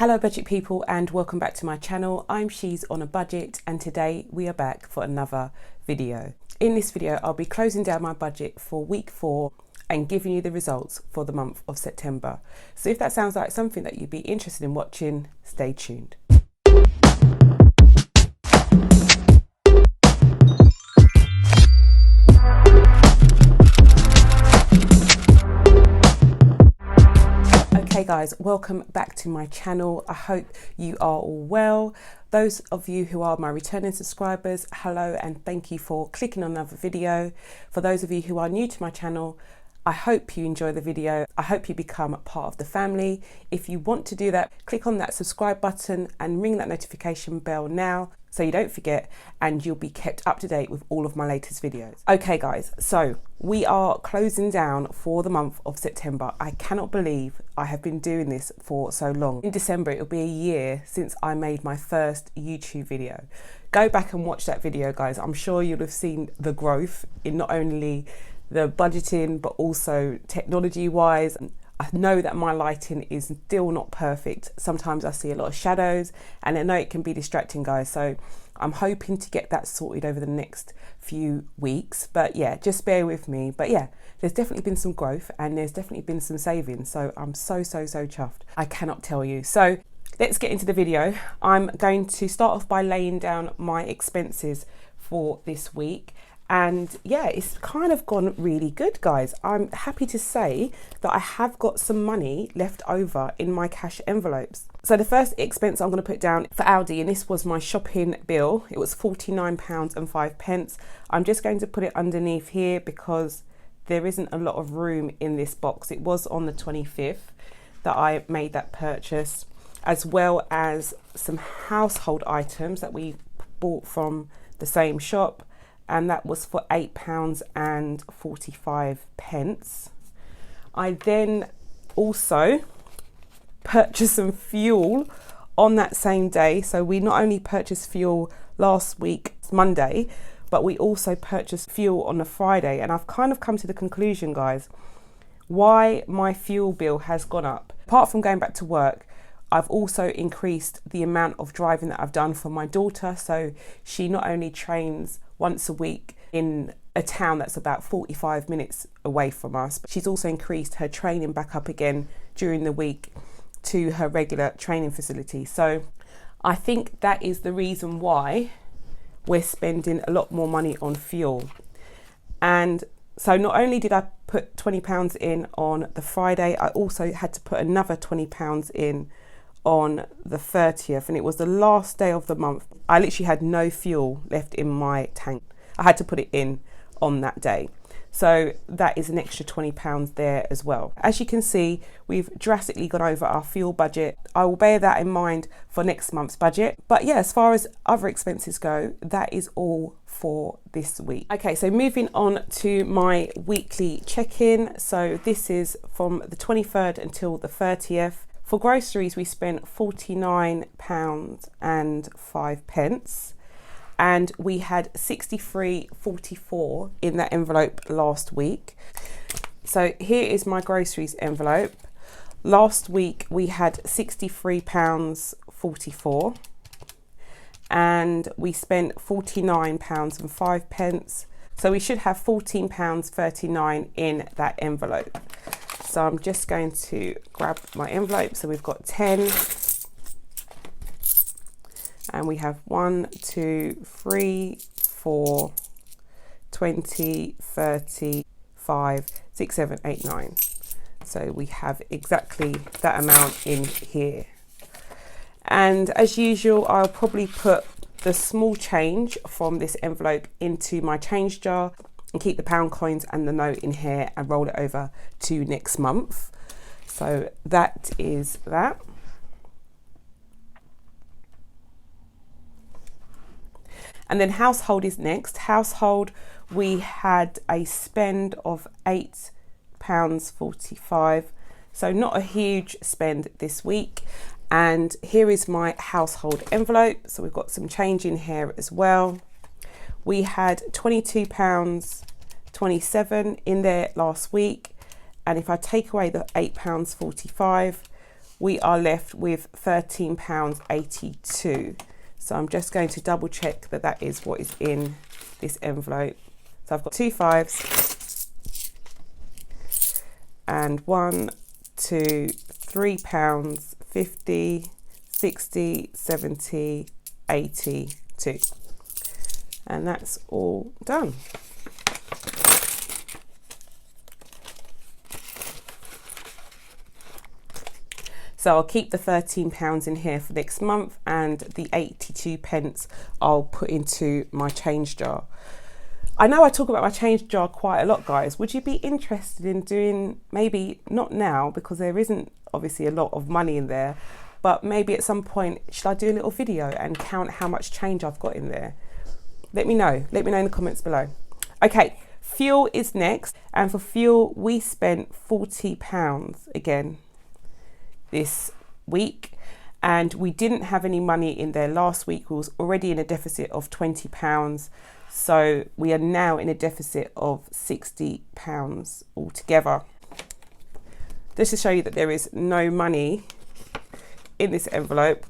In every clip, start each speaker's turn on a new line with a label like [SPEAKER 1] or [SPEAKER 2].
[SPEAKER 1] Hello budget people and welcome back to my channel. I'm She's on a Budget and today we are back for another video. In this video I'll be closing down my budget for week 4 and giving you the results for the month of September. So if that sounds like something that you'd be interested in watching, stay tuned. Hey guys, welcome back to my channel. I hope you are all well. Those of you who are my returning subscribers, hello and thank you for clicking on another video. For those of you who are new to my channel, I hope you enjoy the video. I hope you become part of the family. If you want to do that, click on that subscribe button and ring that notification bell now so you don't forget, and you'll be kept up to date with all of my latest videos. Okay guys, so we are closing down for the month of September. I cannot believe I have been doing this for so long. In December, it'll be a year since I made my first YouTube video. Go back and watch that video, guys. I'm sure you'll have seen the growth in not only the budgeting, but also technology wise. I know that my lighting is still not perfect. Sometimes I see a lot of shadows and I know it can be distracting, guys. So I'm hoping to get that sorted over the next few weeks. But yeah, just bear with me. But yeah, there's definitely been some growth and there's definitely been some savings. So I'm so chuffed. I cannot tell you. So let's get into the video. I'm going to start off by laying down my expenses for this week. And yeah, it's kind of gone really good, guys. I'm happy to say that I have got some money left over in my cash envelopes. So the first expense I'm going to put down for Aldi, and this was my shopping bill. It was £49.05. I'm just going to put it underneath here because there isn't a lot of room in this box. It was on the 25th that I made that purchase, as well as some household items that we bought from the same shop. And that was for £8.45. I then also purchased some fuel on that same day. So we not only purchased fuel last week, Monday, but we also purchased fuel on the Friday. And I've kind of come to the conclusion, guys, why my fuel bill has gone up. Apart from going back to work, I've also increased the amount of driving that I've done for my daughter. So she not only trains once a week in a town that's about 45 minutes away from us, but she's also increased her training back up again during the week to her regular training facility. So I think that is the reason why we're spending a lot more money on fuel. And so not only did I put £20 in on the Friday, I also had to put another £20 in on the 30th, and it was the last day of the month. I literally had no fuel left in my tank. I had to put it in on that day. So that is an extra £20 there as well. As you can see, we've drastically gone over our fuel budget. I will bear that in mind for next month's budget. But yeah, as far as other expenses go, that is all for this week. Okay, so moving on to my weekly check-in. So this is from the 23rd until the 30th. For groceries, we spent £49.05, and we had £63.44 in that envelope last week. So here is my groceries envelope. Last week we had £63.44, and we spent £49.05. So we should have £14.39 in that envelope. So I'm just going to grab my envelope. So we've got 10, and we have 1, 2, 3, 4, 20, 30, 5, 6, 7, 8, 9. So we have exactly that amount in here. And as usual, I'll probably put the small change from this envelope into my change jar and keep the pound coins and the note in here and roll it over to next month. So that is that. And then household is next. Household, we had a spend of £8.45. So not a huge spend this week. And here is my household envelope. So we've got some change in here as well. We had £22.27 in there last week. And if I take away the £8.45, we are left with £13.82. So I'm just going to double check that that is what is in this envelope. So I've got 2 5s and 1, 2, £3, 50, 60, 70, 82. And that's all done. So I'll keep the £13 in here for next month, and the 82 pence I'll put into my change jar. I know I talk about my change jar quite a lot, guys. Would you be interested in doing, maybe not now because there isn't obviously a lot of money in there, but maybe at some point, should I do a little video and count how much change I've got in there? Let me know. Let me know in the comments below. Okay, fuel is next. And for fuel, we spent £40 again this week, and we didn't have any money in there last week. We was already in a deficit of £20, so we are now in a deficit of £60 altogether. Just to show you that there is no money in this envelope.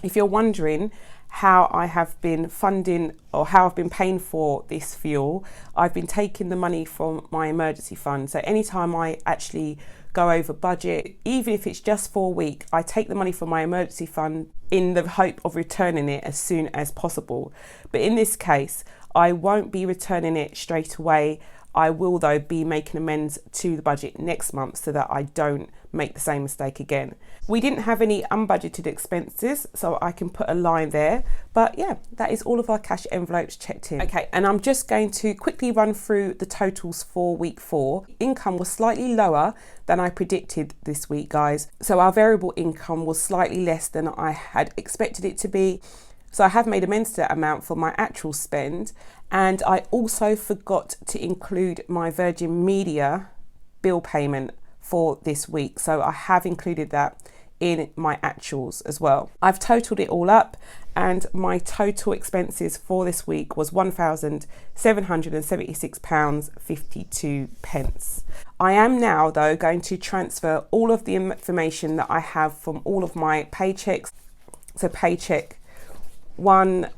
[SPEAKER 1] If you're wondering how I have been funding or how I've been paying for this fuel, I've been taking the money from my emergency fund. So anytime I actually go over budget, even if it's just for a week, I take the money from my emergency fund in the hope of returning it as soon as possible. But in this case, I won't be returning it straight away. I will, though, be making amends to the budget next month so that I don't make the same mistake again. We didn't have any unbudgeted expenses, so I can put a line there. But yeah, that is all of our cash envelopes checked in. Okay, and I'm just going to quickly run through the totals for week 4. Income was slightly lower than I predicted this week, guys. So our variable income was slightly less than I had expected it to be. So I have made amends to that amount for my actual spend, and I also forgot to include my Virgin Media bill payment for this week. So I have included that in my actuals as well. I've totaled it all up, and my total expenses for this week was £1,776.52. I am now, though, going to transfer all of the information that I have from all of my paychecks. So paycheck 1,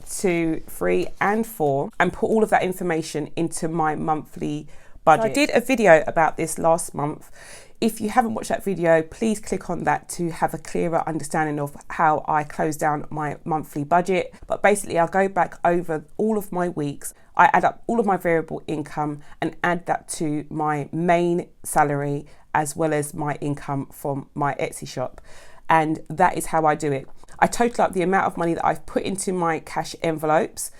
[SPEAKER 1] 2, 3 and 4, and put all of that information into my monthly budget. So I did a video about this last month. If you haven't watched that video, please click on that to have a clearer understanding of how I close down my monthly budget. But basically, I'll go back over all of my weeks. I add up all of my variable income and add that to my main salary, as well as my income from my Etsy shop. And that is how I do it. I total up the amount of money that I've put into my cash envelopes,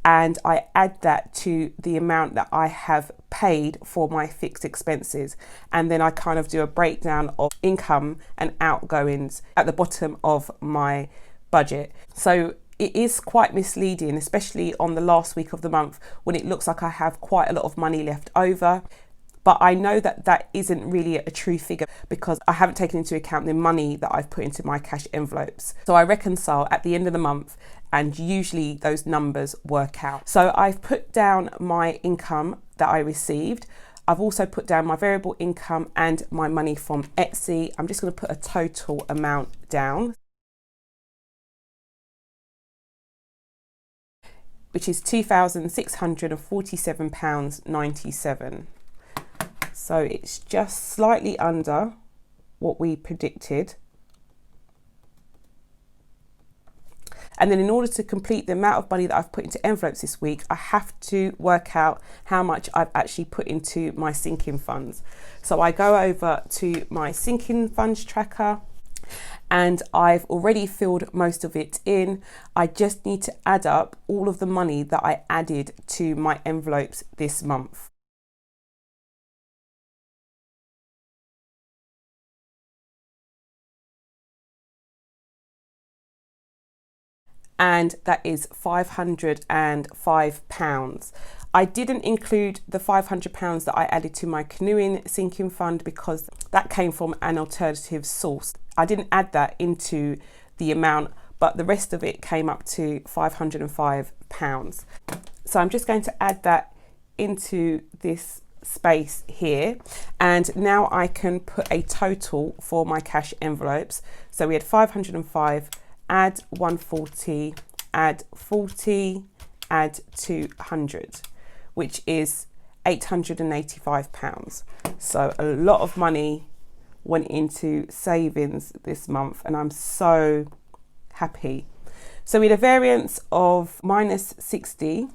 [SPEAKER 1] and I add that to the amount that I have paid for my fixed expenses. And then I kind of do a breakdown of income and outgoings at the bottom of my budget. So it is quite misleading, especially on the last week of the month when it looks like I have quite a lot of money left over. But I know that that isn't really a true figure because I haven't taken into account the money that I've put into my cash envelopes. So I reconcile at the end of the month, and usually those numbers work out. So I've put down my income that I received. I've also put down my variable income and my money from Etsy. I'm just going to put a total amount down, which is £2,647.97. So it's just slightly under what we predicted. And then in order to complete the amount of money that I've put into envelopes this week, I have to work out how much I've actually put into my sinking funds. So I go over to my sinking funds tracker, and I've already filled most of it in. I just need to add up all of the money that I added to my envelopes this month. And that is £505. I didn't include the £500 that I added to my canoeing sinking fund because that came from an alternative source. I didn't add that into the amount, but the rest of it came up to £505. So I'm just going to add that into this space here, and now I can put a total for my cash envelopes. So we had 505, add 140, add 40, add 200, which is £885. So a lot of money went into savings this month, and I'm so happy. So we had a variance of minus 60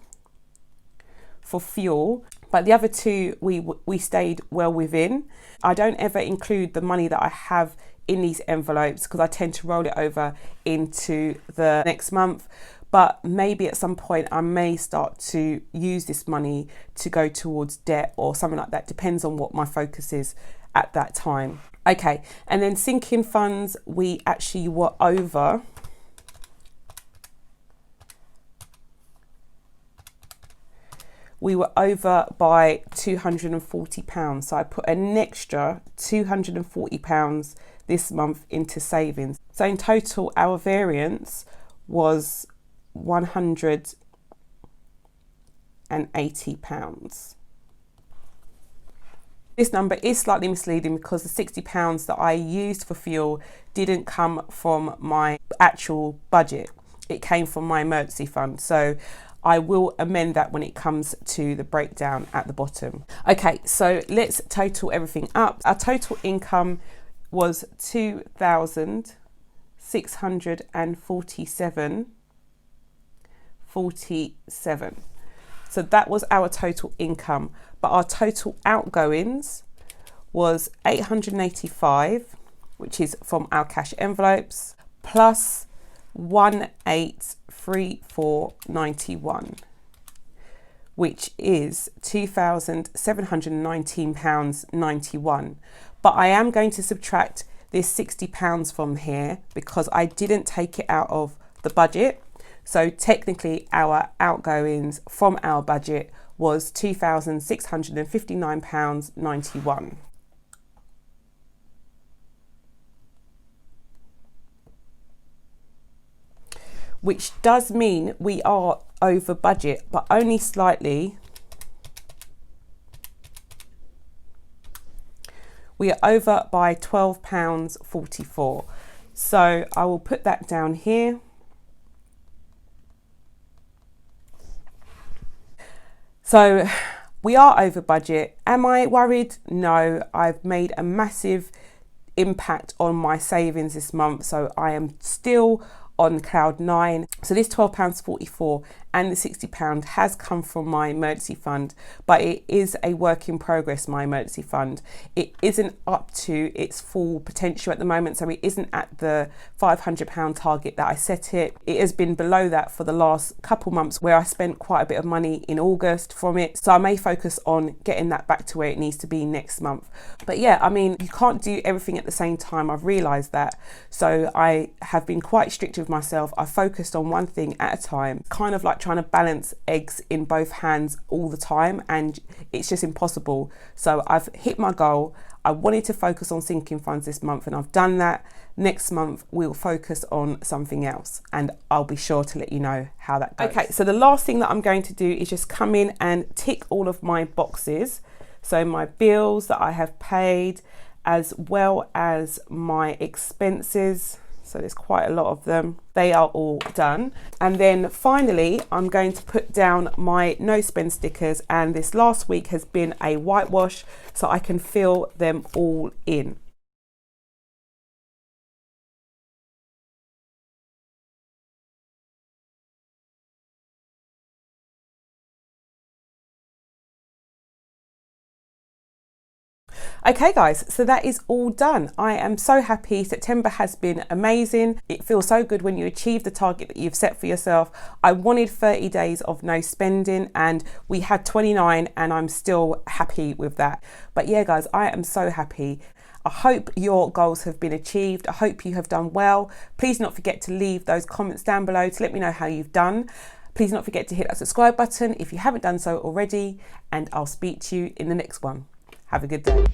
[SPEAKER 1] for fuel, but the other two we stayed well within. I don't ever include the money that I have in these envelopes because I tend to roll it over into the next month. But maybe at some point I may start to use this money to go towards debt or something like that. Depends on what my focus is at that time. Okay, and then sinking funds, we actually were over. We were over by £240. So I put an extra £240 this month into savings. So in total, our variance was £180. This number is slightly misleading because the £60 that I used for fuel didn't come from my actual budget. It came from my emergency fund. So I will amend that when it comes to the breakdown at the bottom. Okay, so let's total everything up. Our total income was £2,647.47. So that was our total income, but our total outgoings was 885, which is from our cash envelopes, plus 1834.91, which is £2,719.91. But I am going to subtract this £60 from here because I didn't take it out of the budget. So technically our outgoings from our budget was £2,659.91. Which does mean we are over budget, but only slightly. We are over by £12.44. So I will put that down here. So we are over budget. Am I worried? No, I've made a massive impact on my savings this month. So I am still on cloud 9. So this £12.44 and the £60 has come from my emergency fund, but it is a work in progress, my emergency fund. It isn't up to its full potential at the moment, so it isn't at the £500 target that I set it. It has been below that for the last couple months, where I spent quite a bit of money in August from it. So I may focus on getting that back to where it needs to be next month. But yeah, I mean, you can't do everything at the same time. I've realised that. So I have been quite strict with myself. I focused on one thing at a time, kind of like trying to balance eggs in both hands all the time, and it's just impossible. So I've hit my goal. I wanted to focus on sinking funds this month, and I've done that. Next month we'll focus on something else, and I'll be sure to let you know how that goes. Okay, so the last thing that I'm going to do is just come in and tick all of my boxes. So my bills that I have paid, as well as my expenses. So there's quite a lot of them. They are all done. And then finally, I'm going to put down my no spend stickers. And this last week has been a whitewash, so I can fill them all in. Okay guys, so that is all done. I am so happy. September has been amazing. It feels so good when you achieve the target that you've set for yourself. I wanted 30 days of no spending and we had 29, and I'm still happy with that. But yeah guys, I am so happy. I hope your goals have been achieved. I hope you have done well. Please do not forget to leave those comments down below to let me know how you've done. Please do not forget to hit that subscribe button if you haven't done so already, and I'll speak to you in the next one. Have a good day.